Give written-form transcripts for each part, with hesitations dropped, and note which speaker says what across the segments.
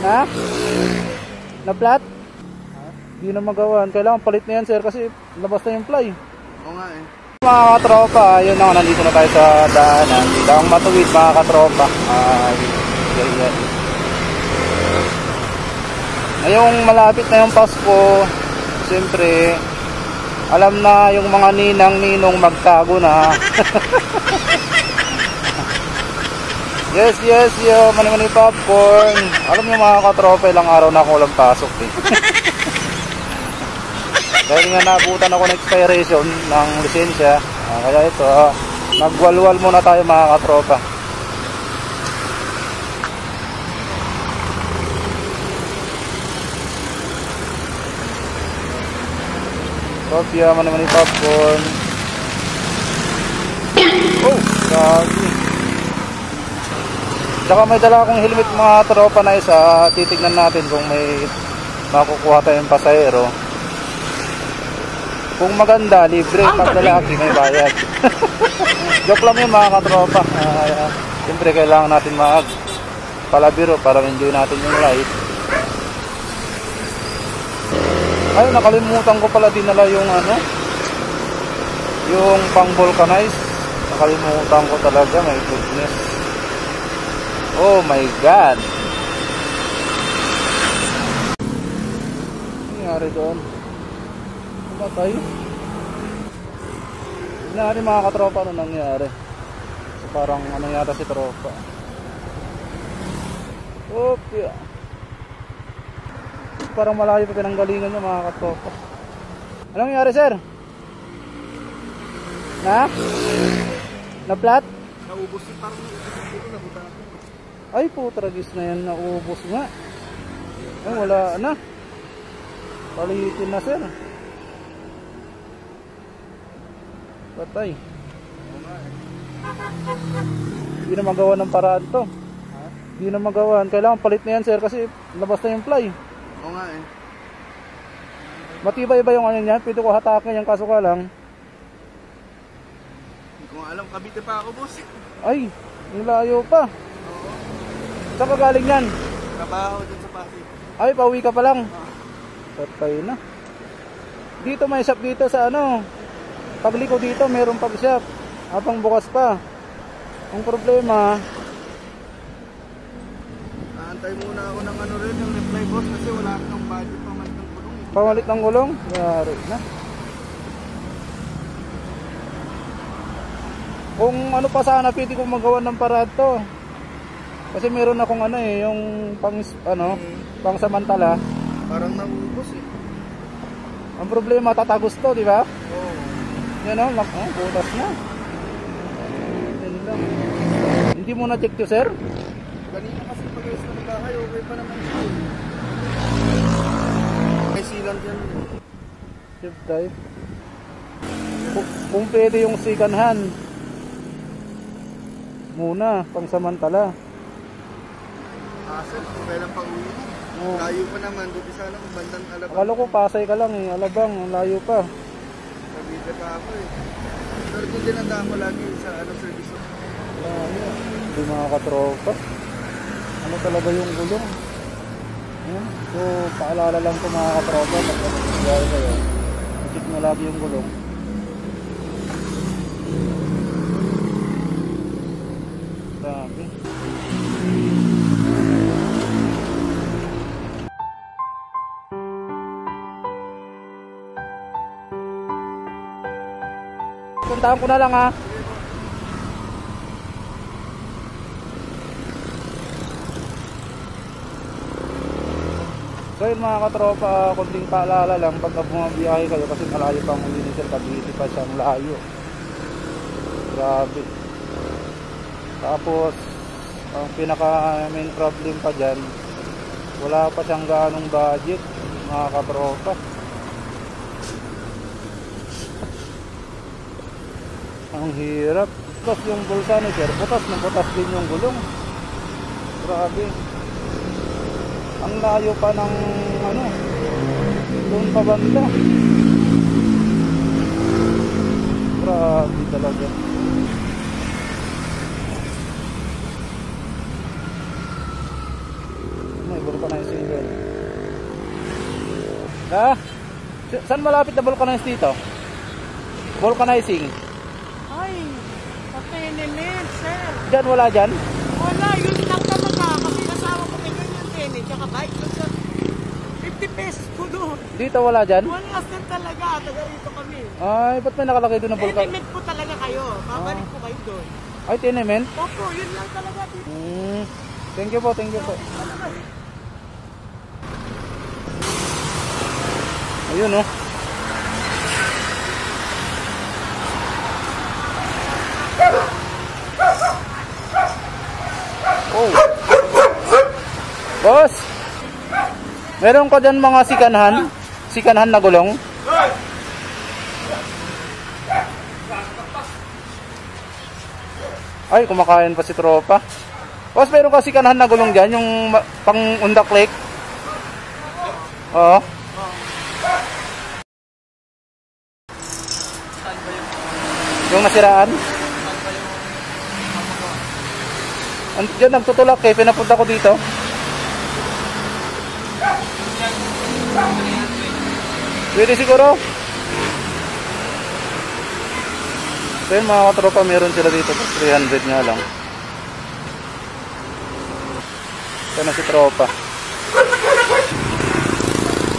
Speaker 1: Ha? Na flat? Hindi na magawan. Kailangan palit na yan sir kasi labas na yung fly.
Speaker 2: Oo nga eh.
Speaker 1: Mga katropa, yun na, nandito na tayo sa daanan. Dito ang matuwid mga katropa. Yan. Ngayong malapit na yung Pasko, siyempre, alam na yung mga ninang-ninong magtago na. Yes, yo, mani-mani popcorn. Alam niyo mga katropa, ilang araw na ako walang pasok eh. Dahil nga naabutan ako ng expiration ng lisensya, kaya ito, nagwalwal muna tayo mga katropa. Kopya, mani-mani popcorn. Oh, grabe. Tsaka may dala akong helmet mga tropa na isa. Titignan natin kung may makukuha tayong pasahero. Kung maganda, libre. Pag lalaki, may bayad. Joke lang yun mga katropa. Siyempre kailangan natin palabiro para enjoy natin yung life. Ay, nakalimutan ko pala dinala yung yung pang vulcanize. Nakalimutan ko talaga, my goodness. Oh my God. Ano nangyari doon? Pumatay? Nangyari mga katropa, ano nangyari? So, parang ano yata si tropa. Okay. Parang malayo pa pinanggalingan niya mga katropa. Ano nangyari sir? Na flat?
Speaker 2: Naubos yung parang dito nabuta ako.
Speaker 1: Ay po, tragis na yan, naubos nga. Ay wala na. Palitin na sir. Patay. Hindi na magawa ng paraan to. Hindi na magawa. Kailangan palit na yan sir kasi labas na yung fly.
Speaker 2: Oo nga eh.
Speaker 1: Matibay ba yung ano niya? Pwede ko hatakin yung kaso ka lang.
Speaker 2: Hindi ko alam, Cavite pa ako boss.
Speaker 1: Ay, nilayo pa.
Speaker 2: Oo.
Speaker 1: Saan ka galing yan?
Speaker 2: Trabaho dyan sa Pasig.
Speaker 1: Ay, pauwi ka pa lang. Patay na. Dito may shop dito sa pagliko dito mayroong pag shop. Habang bukas pa. Ang problema,
Speaker 2: antay muna ako ng yung reply boss kasi wala akong budget pamalit ng gulong.
Speaker 1: pamalit ng gulong? Yari na. Kung ano pa sana pwede kong magawa ng paraan to. Kasi meron akong yung pang samantala.
Speaker 2: Parang naubos eh.
Speaker 1: Ang problema tatagos to, di ba?
Speaker 2: Oo.
Speaker 1: Yan butas na. Yan lang. Hindi mo na check to sir?
Speaker 2: Kanina kasi pag-ayos na bahay, okay pa naman ito. May silang dyan.
Speaker 1: Chip dive. Kung pwede yung second hand muna, pang samantala.
Speaker 2: Asset, kailan pa uwi mo?
Speaker 1: Oh.
Speaker 2: Layo pa naman, buti sana kung bandang Alabang.
Speaker 1: Akala ko Pasay ka lang Alabang, layo pa.
Speaker 2: Cavite pa ako eh. Pero kung dinandaan mo lagi sa service.
Speaker 1: Layo. Hindi mga katropa. Ano talaga yung gulong? So, paalala lang ko mga katropa, pag nangyayari kayo, check mo lagi yung gulong. Dami. Puntahan ko na lang ha. So yun mga katropa, kunting paalala lang pag bumabiyahe kayo kasi malayo pang uli ni Sir Cavite pa siyang layo. Grabe. Tapos ang pinaka main problem pa dyan, wala pa siyang ganong budget mga katropa. Ang hirap. Butas yung bulsa ni Sir, butas na butas din yung gulong. Grabe. Ang layo pa ng doon pa banda. Grabe talaga. May vulcanize Ah, saan malapit na vulcanize dito? Vulcanizing.
Speaker 3: Ay, pa-tenement, sir.
Speaker 1: Diyan, wala dyan?
Speaker 3: Wala, yun lang talaga. Kasi kasama ko kayo yung tenement, tsaka bike. Yun, sir. 50 pesos po doon.
Speaker 1: Dito wala dyan?
Speaker 3: Wala, sir talaga. Taga rito kami.
Speaker 1: Ay, ba't may nakalagay doon na vulcan?
Speaker 3: Tenement po talaga kayo. Babalik po kayo doon.
Speaker 1: Ay, tenement?
Speaker 3: Opo, yun lang talaga dito.
Speaker 1: Thank you po, thank you po. Ayun, oh. Oh. Boss, meron ka dyan mga sikanhan na gulong? Ay, kumakain pa si tropa. Boss, meron ka sikanhan na gulong dyan, yung pang undak lake? Oo. Yung nasiraan? Diyan nagtutulak eh, pinapunta ko dito. Pwede siguro. So yun mga katropa, meron sila dito. 300 nga lang. Ito na si tropa.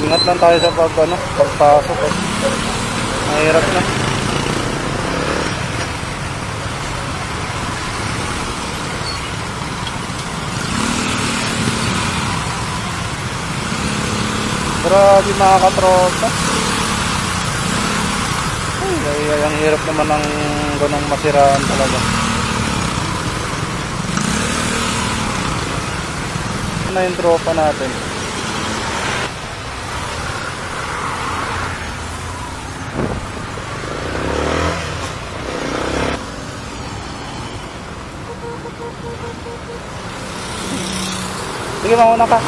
Speaker 1: Ingat lang tayo sa pagpasok. Mahirap na. Grabe mga katropa. Ay, ang hirap naman ng ganong masiraan talaga. Ano na yung tropa natin? Sige, mauna ka.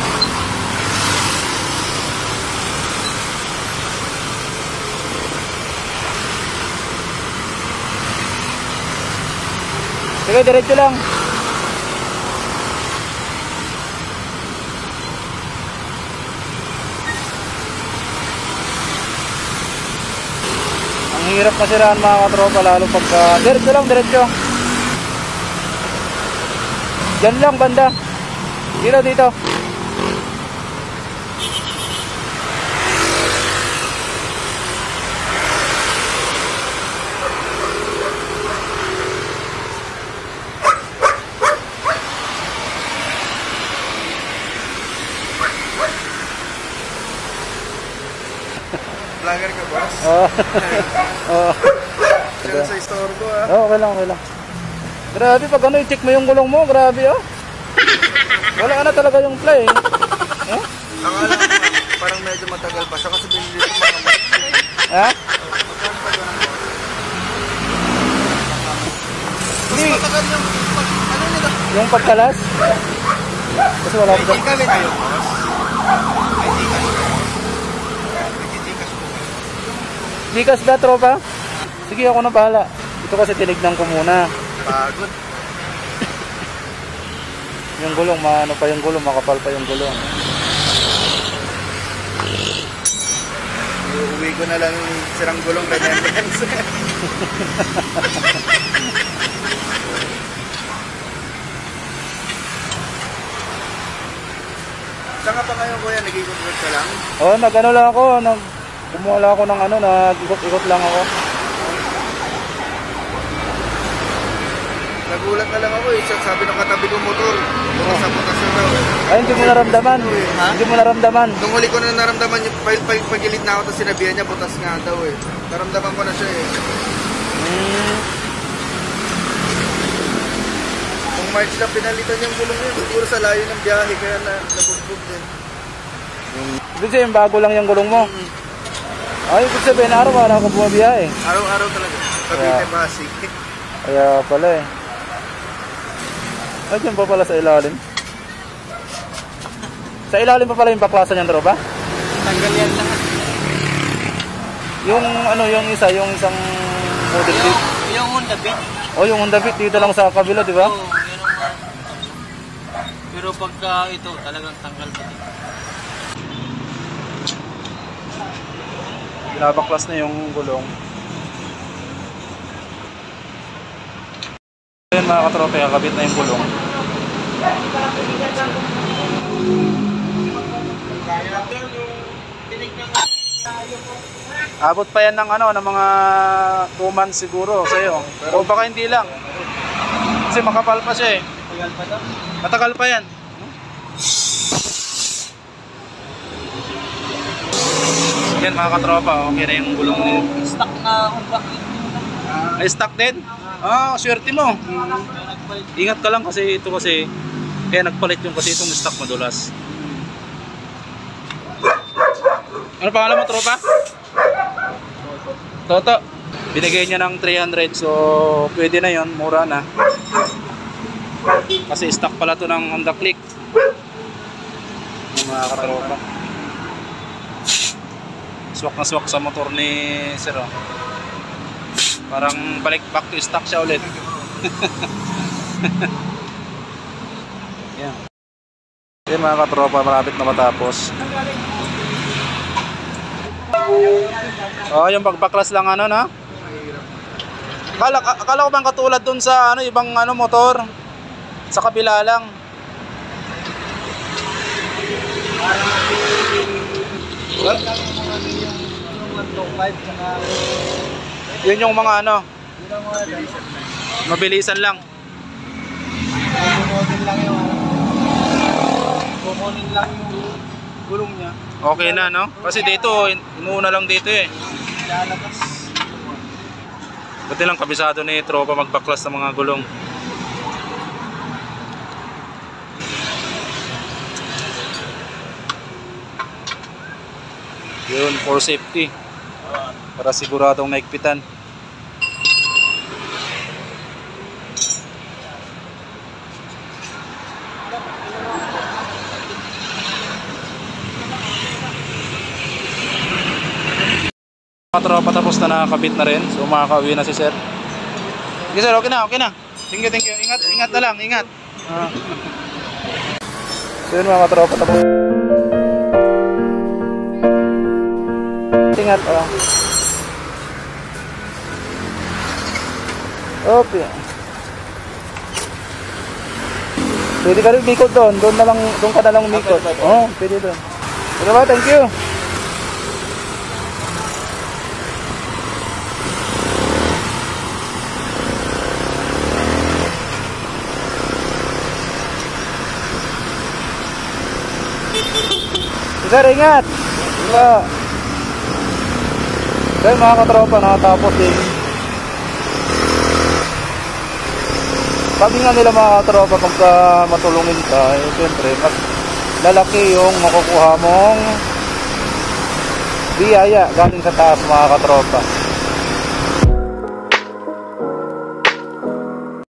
Speaker 1: Sige, diretso lang. Ang hirap masiraan mga katropa, lalo pagka diretso lang, diretso. Diyan lang, banda. Dito, dito.
Speaker 2: Vlogger ka, boss?
Speaker 1: Oo. Oo.
Speaker 2: Kaya sa istorbo, ah.
Speaker 1: Oo, okay lang, okay lang. Grabe, pag ano, i-check mo yung gulong mo, grabe, oh. Wala ka na talaga yung play. Eh?
Speaker 2: Akala ko parang medyo matagal pa siya kasi binili ko mga bike.
Speaker 1: Ha?
Speaker 2: Magkano pa doon ako? Mas
Speaker 1: Hindi.
Speaker 2: matagal yung ano nila?
Speaker 1: Yung pagkalas? Kasi wala ko dyan.
Speaker 2: Kali kayo, boss?
Speaker 1: Likas ba, tropa? Sige, ako na bahala. Ito kasi tinignan ko muna.
Speaker 2: Pagod.
Speaker 1: Yung gulong, maano pa yung gulong, makapal pa yung gulong.
Speaker 2: Uuwi ko na lang yung sirang gulong ganyan. Saan ka pa ngayon, kuya? Nag-ikot-ikot ka lang?
Speaker 1: Oo, nag-ano lang ako, kumuha ako ng ano, nag-ikot-ikot lang ako.
Speaker 2: Nagulat na lang ako eh. Sabi ng katabi kong motor, bukas na daw.
Speaker 1: Ay, hindi mo naramdaman.
Speaker 2: Ha?
Speaker 1: Hindi mo naramdaman.
Speaker 2: Nung huli ko na naramdaman yung pagilid na ako, tapos sinabihan niya, butas nga daw eh. Naramdaman ko na siya eh. Kung March lang pinalitan yung gulong yun, siguro sa layo ng biyahe, kaya nabugbog din.
Speaker 1: Ibig sabihin, bago lang yung gulong mo. Ay, ibig sabihin, araw-araw ako bumabiyahe.
Speaker 2: Araw-araw talaga. Cavite, Pasig.
Speaker 1: Kaya pala eh. Ay, dyan pa pala sa ilalim. Sa ilalim pa pala yung baklasan niyan, tropa?
Speaker 3: Tanggal yan lahat.
Speaker 1: Yung ano, yung isang model Beat.
Speaker 3: Yung Honda Beat.
Speaker 1: Oh, yung Honda Beat dito lang sa kabila, di ba?
Speaker 3: Oo, yun ang pero pagka ito, talagang tanggal pa din.
Speaker 1: Nabaklas na yung gulong. Ayan mga katropa, kakabit na yung gulong. Abot pa yan ng ano, ng mga 2 months siguro sa'yo. O baka hindi lang. Kasi makapal pa siya eh. Matagal pa yan. Yan mga katropa, okay na yung gulong niya.
Speaker 3: Stock na umbak.
Speaker 1: Ay, stock din? Ah, swerte mo. Ingat ka lang kasi ito kasi kaya nagpalit yung kasi itong stock madulas. Ano pangalan mo, tropa? Toto. Binigay niya ng 300, so pwede na yon, mura na. Kasi stock pala to ng Honda Click. Yung mga katropa. Swak na swak sa motor ni Sir. Oh. Parang balik back to stock siya ulit. Yan. Yan mga katropa, malapit na matapos. Oh, yung pagbaklas lang ano na. Akala ko bang katulad dun sa ano ibang ano motor sa kabila lang. Yun yung mga ano mabilisan lang.
Speaker 3: Kukunin lang yung gulong niya.
Speaker 1: Okay na no? Kasi dito inuuna lang dito eh.
Speaker 3: Lalabas.
Speaker 1: Buti lang kabisado ni tropa magbaklas ng mga gulong. Yun, for safety. Para siguradong naigpitan. Mga tropa, tapos na nakakabit na rin. So makakauwi na si Sir. Okay Sir, okay na, okay na. Thank you, thank you. Ingat, ingat na lang, ingat. So yun mga tropa, tapos. Ingat, Okay. Pwede ka rin umikot doon. Doon ka na lang umikot. Oo, pwede doon. Okay ba? Thank you. Sir, ingat! Diba? Dahil mga katropa, nakatapos din. Sabi nga nila mga katropa, pagka matulungin ka, eh, siyempre, mas lalaki yung makukuha mong biyaya galing sa taas mga katropa.